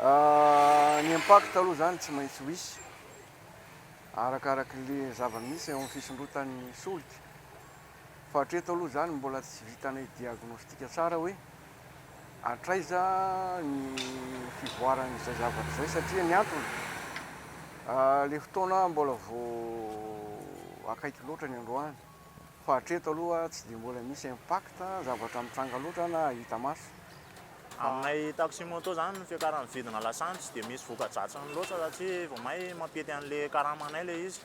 Ny impact aloha zany tsy maintsy hoisy arakarak'le zava-misy eo amin'ny fisondrotan'ny solika. Fa hatreto aloha zany mbola tsy vitanay diagnostika tsara hoe hatraiza ny fivoaran'izay zavatra izay satria ny antony le fotoana mbola vao akaiky loatra ny androany. Fa hatreto aloha tsy dia mbola misy impact zavatra mitranga loatra na hita maso. Aminay taximoto zany ny fiakaran'ny vidina lasantsy tsy dia misy voka-dratsiny loatra satria vao may mampety an'le karamanay le izy.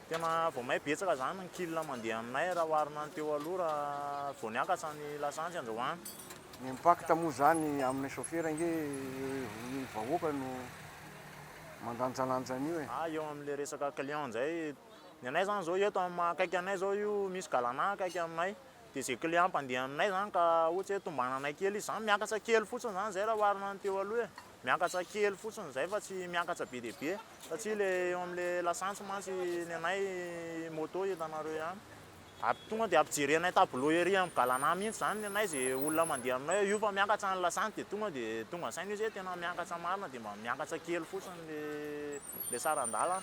Tena vao may betsaka zany ny kila mandeha aminay raha oharina ny teo aloha raha vao niakatra ny lasantsy andrahoana. Ny impact moa zany amin'ny chauffeur nge ny vahoaka no mandanjalanja an'io e. Eo amin'le resaka client zay, ny anay zany zao eto akaiky anay zao io misy galana akaiky aminay. Dia zay client mpandeha aminay zany ka ohatra hoe tombananay kely izy zany miakatra kely fotsiny zany zay raha oharina ny teo aloha e. Miakatra kely fotsiny zay fa tsy miakatra be dia be satria le eo amin'le lasantsy mantsy ny anay moto hitanareo ihany. Tonga dia ampijerenay tableau ery amin'ny galana mihitsy zany ny anay zay olona mandeha aminay io fa miakatra ny lasantsy dia tonga saina izy hoe tena miakatra marina dia mba miakatra kely fotsiny le saran-dalana.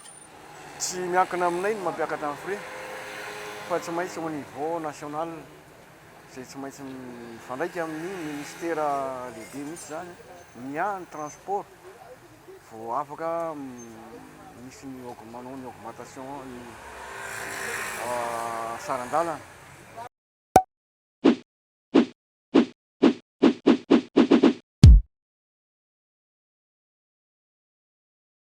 Tsy miankina aminay ny mampiakatra amin'ny frein fa tsy maintsy au niveau national zay tsy maintsy mifandraika amin'ny ministera lehibe mihitsy zany ny transport vao afaka misy manao ny augmentation ny saran-dalana.